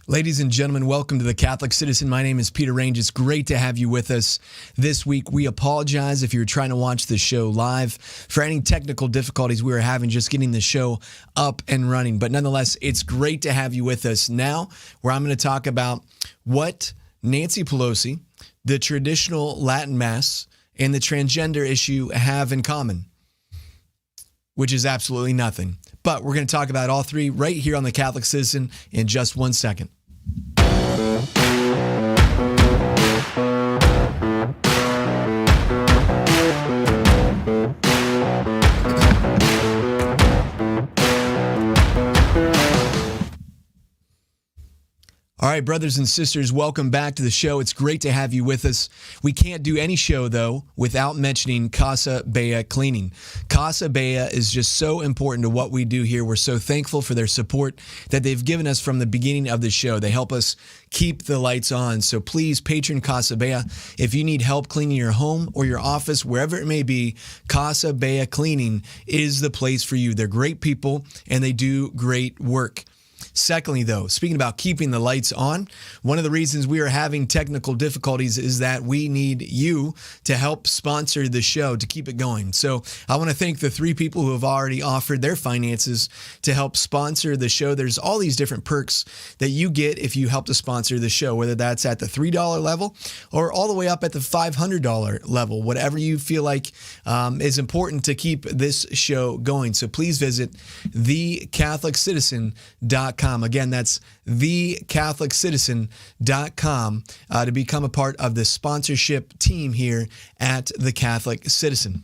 Ladies and gentlemen, welcome to the Catholic Citizen. My name is Peter Range. It's great to have you with us this week. We apologize if you're trying to watch the show live for any technical difficulties we were having just getting the show up and running. But nonetheless, it's great to have you with us now, where I'm going to talk about what Nancy Pelosi, the traditional Latin Mass, and the transgender issue have in common, which is absolutely nothing. But we're going to talk about all three right here on the Catholic Citizen in just 1 second. All right, brothers and sisters, welcome back to the show. It's great to have you with us. We can't do any show, though, without mentioning Casa Bea Cleaning. Casa Bea is just so important to what we do here. We're so thankful for their support that they've given us from the beginning of the show. They help us keep the lights on. So please, patron Casa Bea. If you need help cleaning your home or your office, wherever it may be, Casa Bea Cleaning is the place for you. They're great people, and they do great work. Secondly, though, speaking about keeping the lights on, one of the reasons we are having technical difficulties is that we need you to help sponsor the show to keep it going. So I want to thank the three people who have already offered their finances to help sponsor the show. There's all these different perks that you get if you help to sponsor the show, whether that's at the $3 level or all the way up at the $500 level, whatever you feel like is important to keep this show going. So please visit thecatholiccitizen.com. Again, that's thecatholiccitizen.com to become a part of the sponsorship team here at the Catholic Citizen.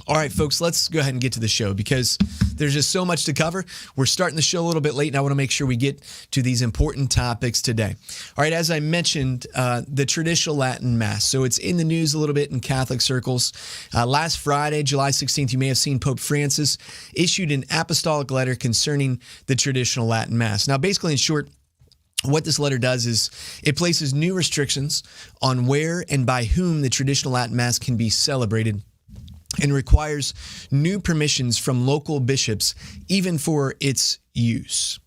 All right, folks, let's go ahead and get to the show because there's just so much to cover. We're starting the show a little bit late, and I want to make sure we get to these important topics today. All right, as I mentioned, the traditional Latin Mass. So it's in the news a little bit in Catholic circles. Last Friday, July 16th, you may have seen Pope Francis issued an apostolic letter concerning the traditional Latin Mass. Now, basically, in short, what this letter does is it places new restrictions on where and by whom the traditional Latin Mass can be celebrated, and requires new permissions from local bishops, even for its use.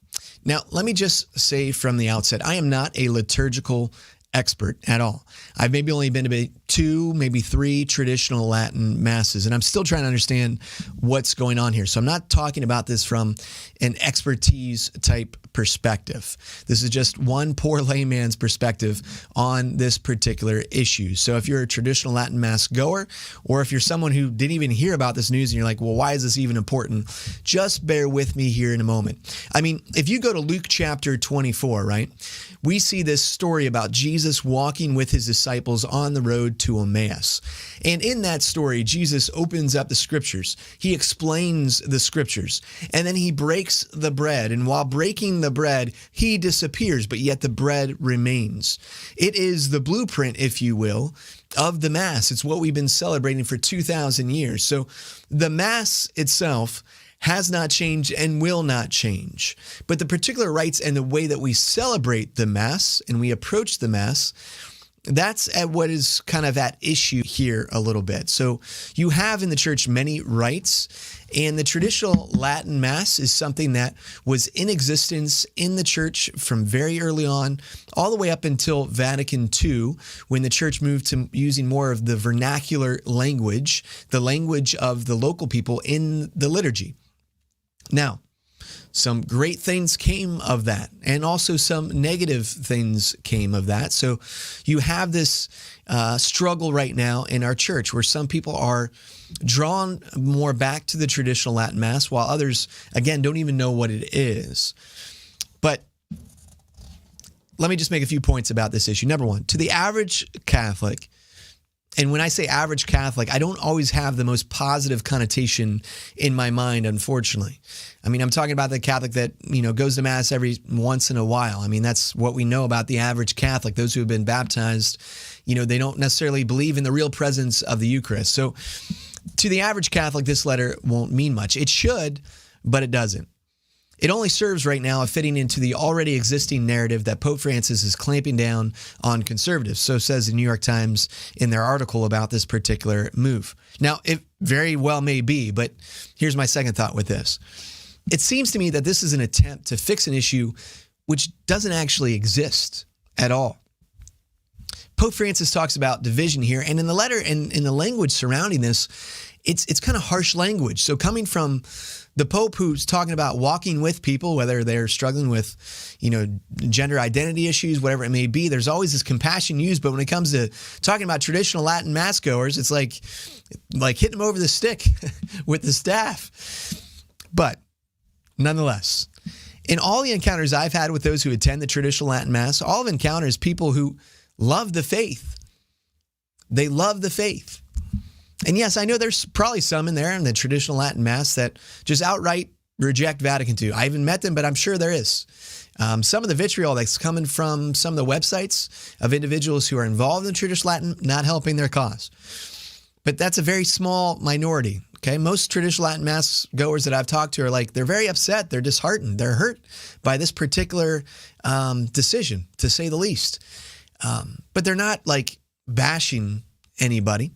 Now, let me just say from the outset, I am not a liturgical expert at all. I've maybe only been to 2, maybe 3 traditional Latin masses, and I'm still trying to understand what's going on here. So I'm not talking about this from an expertise type perspective. This is just one poor layman's perspective on this particular issue. So if you're a traditional Latin Mass goer, or if you're someone who didn't even hear about this news and you're like, well, why is this even important? Just bear with me here in a moment. I mean, if you go to Luke chapter 24, right, we see this story about Jesus walking with his disciples on the road to Emmaus. And in that story, Jesus opens up the scriptures. He explains the scriptures, and then he breaks the bread. And while breaking the bread, he disappears, but yet the bread remains. It is the blueprint, if you will, of the Mass. It's what we've been celebrating for 2,000 years. So the Mass itself has not changed and will not change. But the particular rites and the way that we celebrate the Mass and we approach the Mass, that's at what is kind of at issue here a little bit. So you have in the church many rites, and the traditional Latin Mass is something that was in existence in the church from very early on, all the way up until Vatican II, when the church moved to using more of the vernacular language, the language of the local people in the liturgy. Now, some great things came of that, and also some negative things came of that. So you have this struggle right now in our church where some people are drawn more back to the traditional Latin Mass, while others, again, don't even know what it is. But let me just make a few points about this issue. Number one, to the average Catholic, and when I say average Catholic, I don't always have the most positive connotation in my mind, unfortunately. I mean, I'm talking about the Catholic that, goes to Mass every once in a while. I mean, that's what we know about the average Catholic. Those who have been baptized, they don't necessarily believe in the real presence of the Eucharist. So to the average Catholic, this letter won't mean much. It should, but it doesn't. It only serves right now of fitting into the already existing narrative that Pope Francis is clamping down on conservatives. So says the New York Times in their article about this particular move. Now, it very well may be, but here's my second thought with this. It seems to me that this is an attempt to fix an issue which doesn't actually exist at all. Pope Francis talks about division here, and in the letter and in the language surrounding this, it's kind of harsh language. So coming from the Pope who's talking about walking with people, whether they're struggling with, gender identity issues, whatever it may be, there's always this compassion used. But when it comes to talking about traditional Latin Mass goers, it's like hitting them over the stick with the staff. But nonetheless, in all the encounters I've had with those who attend the traditional Latin Mass, all of encounters people who love the faith. They love the faith. And yes, I know there's probably some in there in the traditional Latin Mass that just outright reject Vatican II. I haven't met them, but I'm sure there is. Some of the vitriol that's coming from some of the websites of individuals who are involved in traditional Latin, not helping their cause. But that's a very small minority. Okay, most traditional Latin Mass goers that I've talked to are they're very upset. They're disheartened. They're hurt by this particular decision, to say the least. But they're not bashing anybody.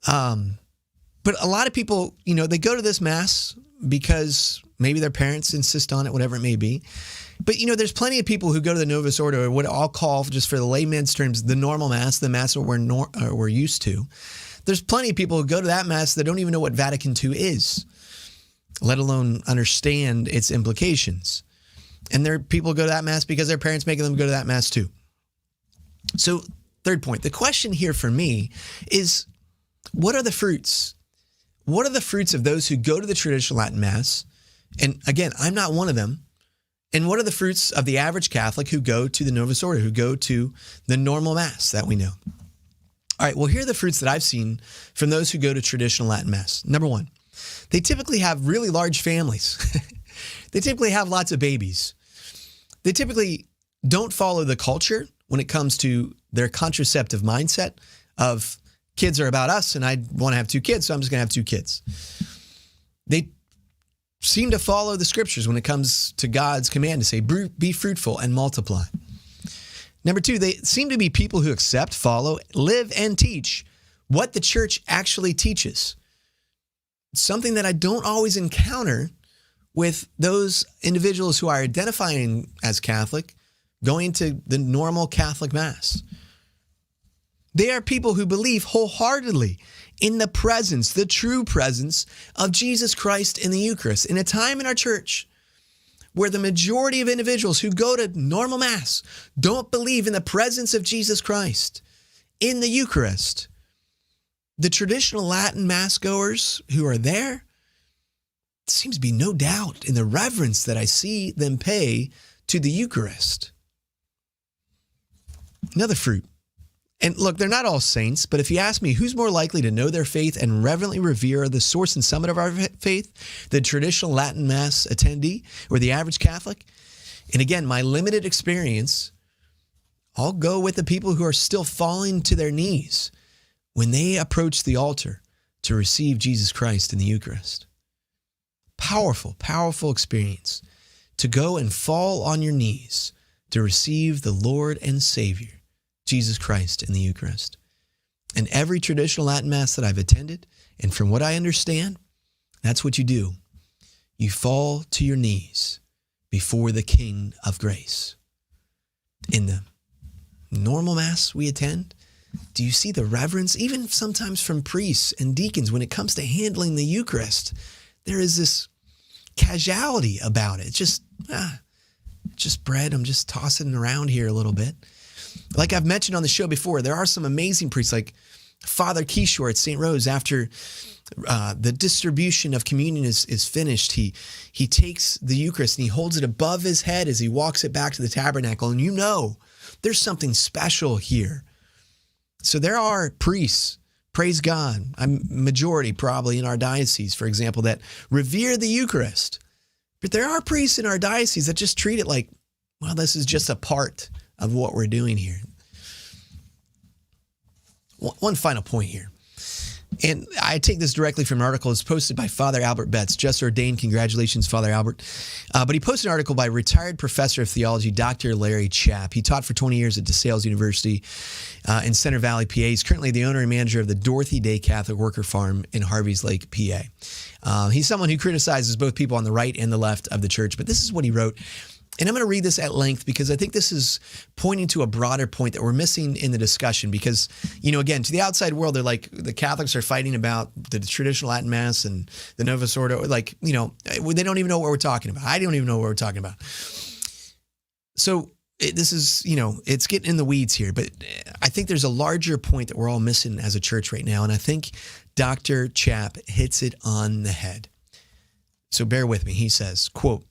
But a lot of people, they go to this Mass because maybe their parents insist on it, whatever it may be. But, there's plenty of people who go to the Novus Ordo, or what I'll call, just for the layman's terms, the normal Mass, the Mass that we're used to. There's plenty of people who go to that Mass that don't even know what Vatican II is, let alone understand its implications. And there are people who go to that Mass because their parents making them go to that Mass too. So, third point, the question here for me is, what are the fruits? What are the fruits of those who go to the traditional Latin Mass? And again, I'm not one of them. And what are the fruits of the average Catholic who go to the Novus Ordo, who go to the normal Mass that we know? All right, well, here are the fruits that I've seen from those who go to traditional Latin Mass. Number one, they typically have really large families. They typically have lots of babies. They typically don't follow the culture when it comes to their contraceptive mindset of kids are about us and I want to have 2 kids, so I'm just going to have 2 kids. They seem to follow the scriptures when it comes to God's command to say, be fruitful and multiply. Number 2, they seem to be people who accept, follow, live, and teach what the church actually teaches. Something that I don't always encounter with those individuals who are identifying as Catholic, going to the normal Catholic Mass. They are people who believe wholeheartedly in the presence, the true presence of Jesus Christ in the Eucharist. In a time in our church where the majority of individuals who go to normal Mass don't believe in the presence of Jesus Christ in the Eucharist, the traditional Latin Mass goers who are there, seems to be no doubt in the reverence that I see them pay to the Eucharist. Another fruit. And look, they're not all saints, but if you ask me who's more likely to know their faith and reverently revere the source and summit of our faith, the traditional Latin Mass attendee or the average Catholic? And again, my limited experience, I'll go with the people who are still falling to their knees when they approach the altar to receive Jesus Christ in the Eucharist. Powerful, powerful experience to go and fall on your knees to receive the Lord and Savior, Jesus Christ, in the Eucharist. And every traditional Latin Mass that I've attended, and from what I understand, that's what you do. You fall to your knees before the King of Grace. In the normal Mass we attend, do you see the reverence, even sometimes from priests and deacons, when it comes to handling the Eucharist? There is this casuality about it. Just bread. I'm just tossing it around here a little bit. Like I've mentioned on the show before, there are some amazing priests like Father Kishore at St. Rose. After the distribution of communion is finished, he takes the Eucharist and he holds it above his head as he walks it back to the tabernacle. And there's something special here. So there are priests, praise God, a majority probably in our diocese, for example, that revere the Eucharist. But there are priests in our diocese that just treat it like, well, this is just a part of what we're doing here. One final point here. And I take this directly from an article that's posted by Father Albert Betts, just ordained. Congratulations, Father Albert. But he posted an article by retired professor of theology, Dr. Larry Chapp. He taught for 20 years at DeSales University in Center Valley, PA. He's currently the owner and manager of the Dorothy Day Catholic Worker Farm in Harveys Lake, PA. He's someone who criticizes both people on the right and the left of the church. But this is what he wrote. And I'm going to read this at length because I think this is pointing to a broader point that we're missing in the discussion because, again, to the outside world, they're like, the Catholics are fighting about the traditional Latin Mass and the Novus Ordo. Like, they don't even know what we're talking about. I don't even know what we're talking about. So this is, it's getting in the weeds here. But I think there's a larger point that we're all missing as a church right now. And I think Dr. Chapp hits it on the head. So bear with me. He says, quote,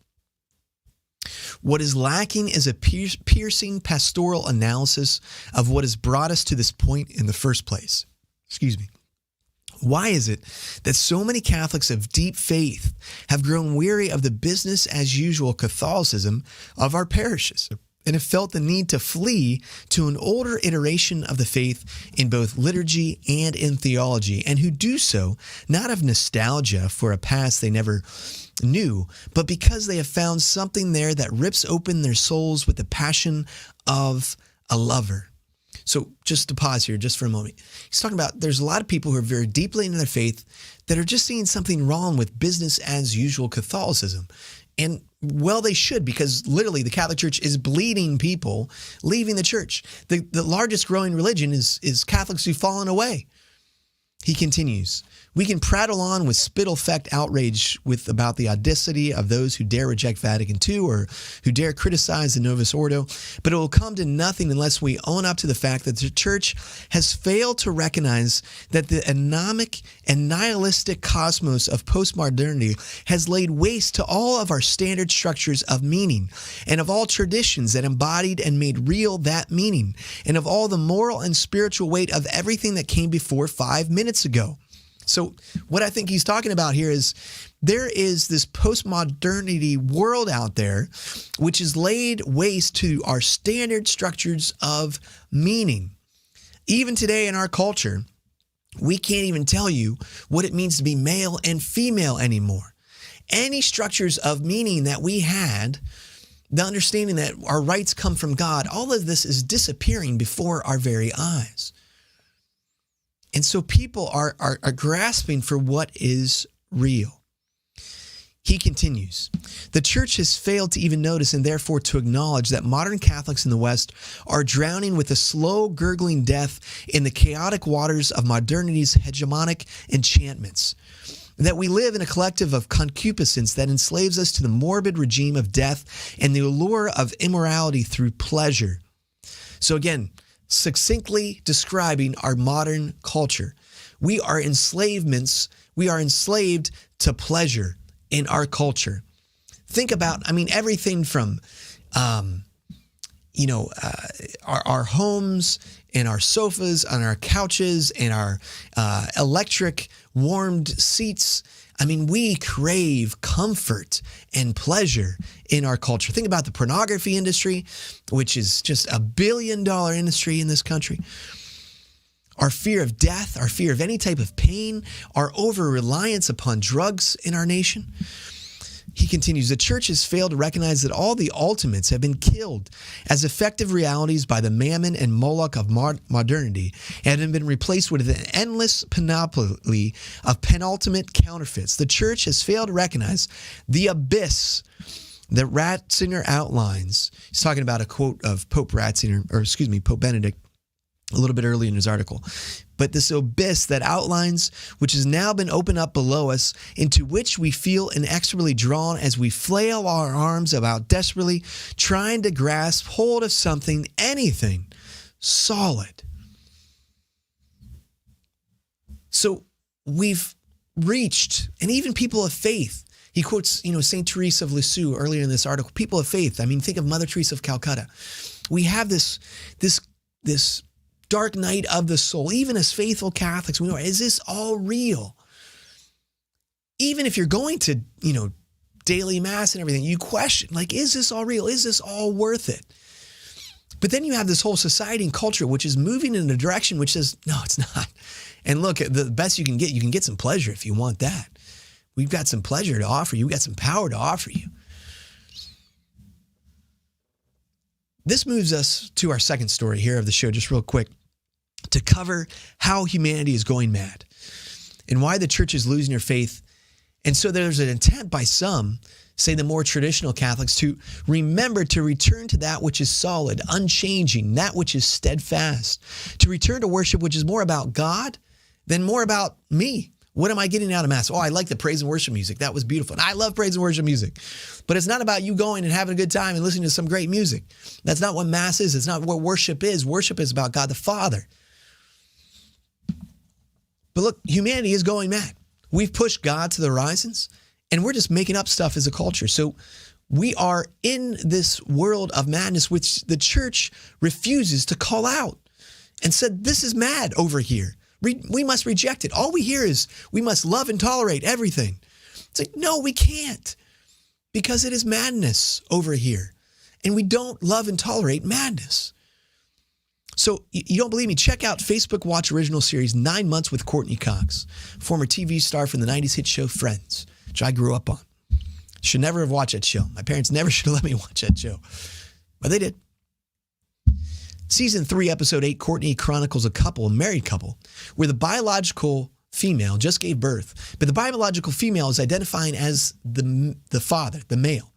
"What is lacking is a piercing pastoral analysis of what has brought us to this point in the first place." Excuse me. Why is it that so many Catholics of deep faith have grown weary of the business as usual Catholicism of our parishes and have felt the need to flee to an older iteration of the faith in both liturgy and in theology, and who do so not of nostalgia for a past they never knew, but because they have found something there that rips open their souls with the passion of a lover? So just to pause here just for a moment. He's talking about there's a lot of people who are very deeply into their faith that are just seeing something wrong with business as usual Catholicism. And well, they should, because literally the Catholic Church is bleeding people leaving the church. The largest growing religion is Catholics who've fallen away. He continues, "We can prattle on with spittle-fecked outrage about the audacity of those who dare reject Vatican II or who dare criticize the Novus Ordo, but it will come to nothing unless we own up to the fact that the Church has failed to recognize that the anomic and nihilistic cosmos of postmodernity has laid waste to all of our standard structures of meaning and of all traditions that embodied and made real that meaning and of all the moral and spiritual weight of everything that came before 5 minutes ago." So what I think he's talking about here is there is this postmodernity world out there which has laid waste to our standard structures of meaning. Even today in our culture, we can't even tell you what it means to be male and female anymore. Any structures of meaning that we had, the understanding that our rights come from God, all of this is disappearing before our very eyes. And so people are grasping for what is real. He continues, "The church has failed to even notice and therefore to acknowledge that modern Catholics in the West are drowning with a slow gurgling death in the chaotic waters of modernity's hegemonic enchantments. That we live in a collective of concupiscence that enslaves us to the morbid regime of death and the allure of immorality through pleasure." So again, succinctly describing our modern culture. We are enslaved to pleasure in our culture. Think about, everything from, our homes and our sofas and our couches and our electric warmed seats. We crave comfort and pleasure in our culture. Think about the pornography industry, which is just $1 billion industry in this country. Our fear of death, our fear of any type of pain, our over-reliance upon drugs in our nation. He continues, "The church has failed to recognize that all the ultimates have been killed as effective realities by the mammon and Moloch of modernity and have been replaced with an endless panoply of penultimate counterfeits. The church has failed to recognize the abyss that Ratzinger outlines." He's talking about a quote of Pope Benedict, a little bit early in his article. "But this abyss that outlines, which has now been opened up below us, into which we feel inexorably drawn as we flail our arms about desperately, trying to grasp hold of something, anything, solid." So we've reached, and even people of faith, he quotes, St. Teresa of Lisieux earlier in this article, people of faith. Think of Mother Teresa of Calcutta. We have this dark night of the soul. Even as faithful Catholics, we know, is this all real? Even if you're going to, daily mass and everything, you question, is this all real? Is this all worth it? But then you have this whole society and culture which is moving in a direction which says, no, it's not. And look, the best you can get some pleasure if you want that. We've got some pleasure to offer you. We've got some power to offer you. This moves us to our second story here of the show, just real quick, to cover how humanity is going mad and why the church is losing her faith. And so there's an attempt by some, say the more traditional Catholics, to remember to return to that which is solid, unchanging, that which is steadfast, to return to worship which is more about God than more about me. What am I getting out of Mass? Oh, I like the praise and worship music. That was beautiful. And I love praise and worship music. But it's not about you going and having a good time and listening to some great music. That's not what Mass is. It's not what worship is. Worship is about God the Father. But look, humanity is going mad. We've pushed God to the horizons, and we're just making up stuff as a culture. So we are in this world of madness, which the church refuses to call out and said, this is mad over here. We must reject it. All we hear is we must love and tolerate everything. It's like, no, we can't, because it is madness over here. And we don't love and tolerate madness. So you don't believe me? Check out Facebook Watch original series, 9 Months with Courtney Cox, former TV star from the 90s hit show Friends, which I grew up on. Should never have watched that show. My parents never should have let me watch that show, but they did. Season 3, episode 8, Courtney chronicles a married couple, where the biological female just gave birth, but the biological female is identifying as the father, the male.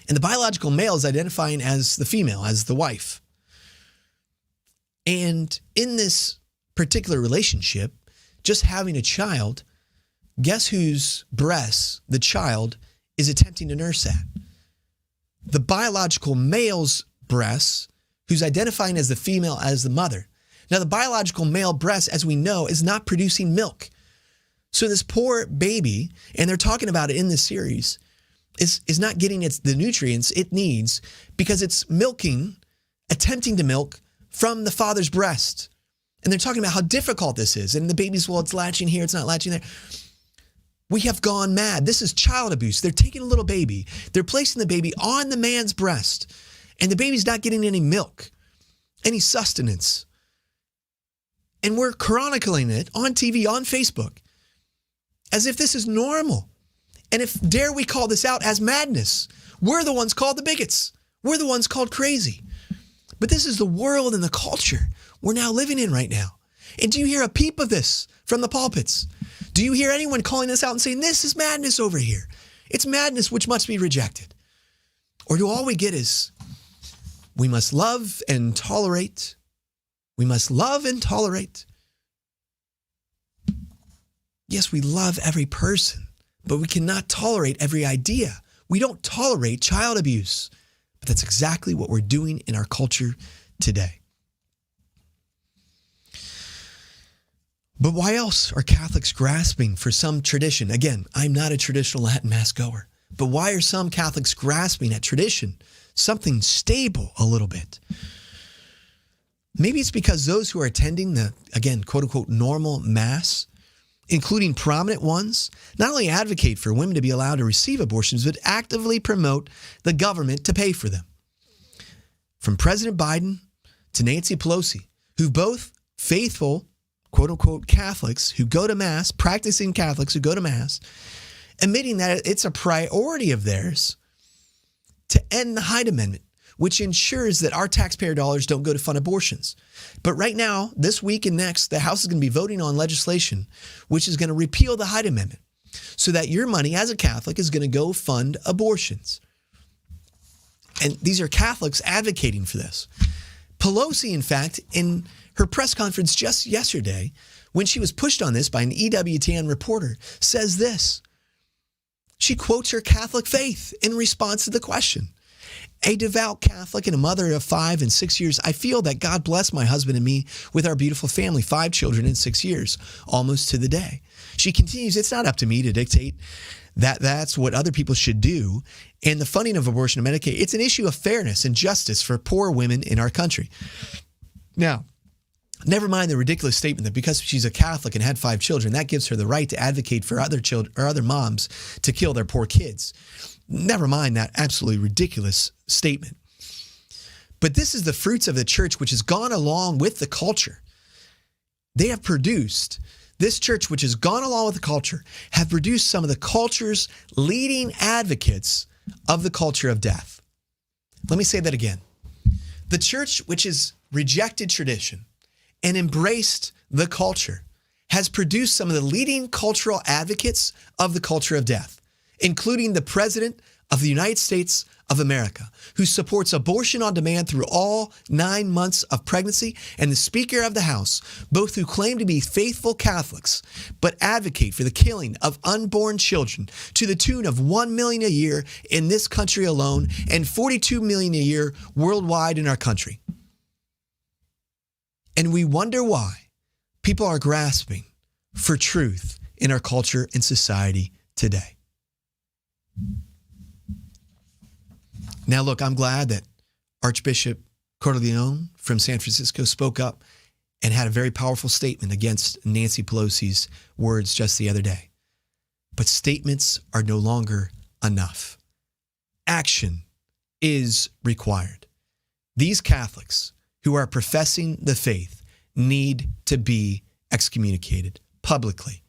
And the biological male is identifying as the female, as the wife. And in this particular relationship, just having a child, guess whose breasts the child is attempting to nurse at? The biological male's breasts, who's identifying as the female as the mother. Now, the biological male breast, as we know, is not producing milk. So this poor baby, and they're talking about it in this series, is not getting the nutrients it needs because it's attempting to milk from the father's breast. And they're talking about how difficult this is. And the baby's, well, it's latching here, it's not latching there. We have gone mad. This is child abuse. They're taking a little baby. They're placing the baby on the man's breast. And the baby's not getting any milk, any sustenance. And we're chronicling it on TV, on Facebook, as if this is normal. And if dare we call this out as madness, we're the ones called the bigots. We're the ones called crazy. But this is the world and the culture we're now living in right now. And do you hear a peep of this from the pulpits? Do you hear anyone calling this out and saying, this is madness over here? It's madness which must be rejected. Or do all we get is, we must love and tolerate. We must love and tolerate. Yes, we love every person, but we cannot tolerate every idea. We don't tolerate child abuse. But that's exactly what we're doing in our culture today. But why else are Catholics grasping for some tradition? Again, I'm not a traditional Latin Mass goer, but why are some Catholics grasping at tradition? Something stable a little bit. Maybe it's because those who are attending the, again, quote unquote, normal Mass, including prominent ones, not only advocate for women to be allowed to receive abortions, but actively promote the government to pay for them. From President Biden to Nancy Pelosi, who both faithful, quote unquote, Catholics who go to Mass, practicing Catholics who go to Mass, admitting that it's a priority of theirs to end the Hyde Amendment, which ensures that our taxpayer dollars don't go to fund abortions. But right now, this week and next, the House is going to be voting on legislation which is going to repeal the Hyde Amendment so that your money as a Catholic is going to go fund abortions. And these are Catholics advocating for this. Pelosi, in fact, in her press conference just yesterday, when she was pushed on this by an EWTN reporter, says this. She quotes her Catholic faith in response to the question. A devout Catholic and a mother of 5 and 6 years, I feel that God blessed my husband and me with our beautiful family, 5 children in 6 years, almost to the day. She continues, it's not up to me to dictate that that's what other people should do. And the funding of abortion and Medicaid, it's an issue of fairness and justice for poor women in our country. Now, never mind the ridiculous statement that because she's a Catholic and had 5 children, that gives her the right to advocate for other children or other moms to kill their poor kids. Never mind that absolutely ridiculous statement. But this is the fruits of the church, which has gone along with the culture. They have produced, this church, which has gone along with the culture, have produced some of the culture's leading advocates of the culture of death. Let me say that again. The church, which has rejected tradition and embraced the culture, has produced some of the leading cultural advocates of the culture of death, including the President of the United States of America, who supports abortion on demand through all 9 months of pregnancy, and the Speaker of the House, both who claim to be faithful Catholics, but advocate for the killing of unborn children to the tune of 1 million a year in this country alone and 42 million a year worldwide in our country. And we wonder why people are grasping for truth in our culture and society today. Now, look, I'm glad that Archbishop Cordileone from San Francisco spoke up and had a very powerful statement against Nancy Pelosi's words just the other day. But statements are no longer enough. Action is required. These Catholics who are professing the faith need to be excommunicated publicly.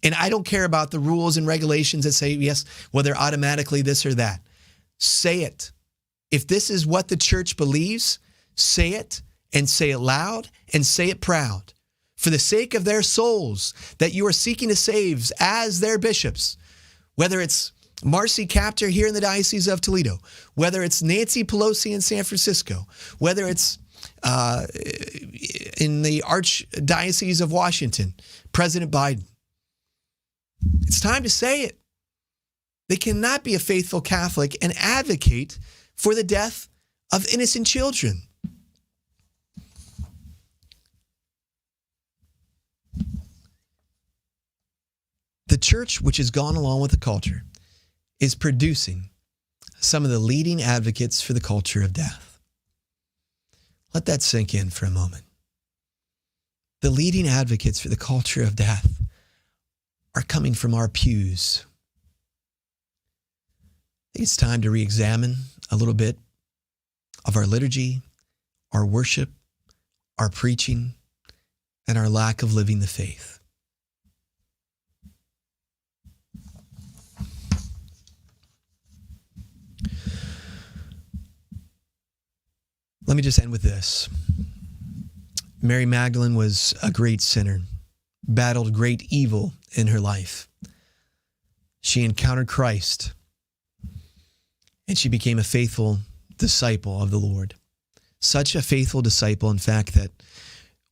And I don't care about the rules and regulations that say, yes, well, they're automatically this or that. Say it. If this is what the church believes, say it and say it loud and say it proud. For the sake of their souls that you are seeking to save as their bishops, whether it's Marcy Kaptur here in the Diocese of Toledo, whether it's Nancy Pelosi in San Francisco, whether it's in the Archdiocese of Washington, President Biden. It's time to say it. They cannot be a faithful Catholic and advocate for the death of innocent children. The church, which has gone along with the culture, is producing some of the leading advocates for the culture of death. Let that sink in for a moment. The leading advocates for the culture of death are coming from our pews. I think it's time to re-examine a little bit of our liturgy, our worship, our preaching, and our lack of living the faith. Let me just end with this. Mary Magdalene was a great sinner, battled great evil in her life. She encountered Christ, and she became a faithful disciple of the Lord. Such a faithful disciple, in fact, that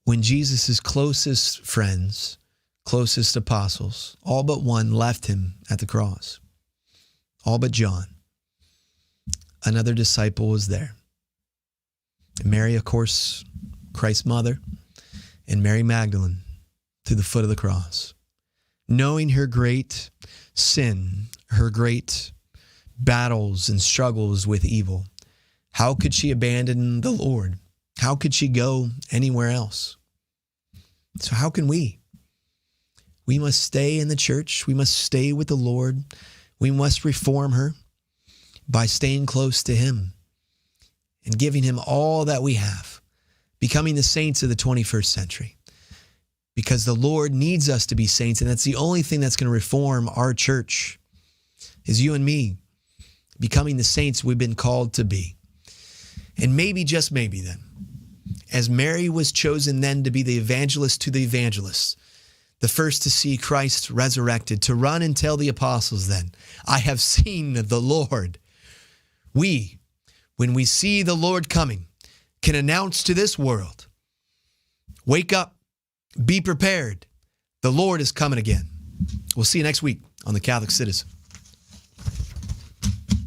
when Jesus' closest friends, closest apostles, all but one left him at the cross, all but John, another disciple was there. Mary, of course, Christ's mother, and Mary Magdalene to the foot of the cross. Knowing her great sin, her great battles and struggles with evil, how could she abandon the Lord? How could she go anywhere else? So how can we? We must stay in the church. We must stay with the Lord. We must reform her by staying close to him and giving him all that we have, becoming the saints of the 21st century. Because the Lord needs us to be saints, and that's the only thing that's going to reform our church, is you and me becoming the saints we've been called to be. And maybe, just maybe then, as Mary was chosen then to be the evangelist to the evangelists, the first to see Christ resurrected, to run and tell the apostles then, I have seen the Lord. We, when we see the Lord coming, can announce to this world, wake up, be prepared. The Lord is coming again. We'll see you next week on The Catholic Citizen.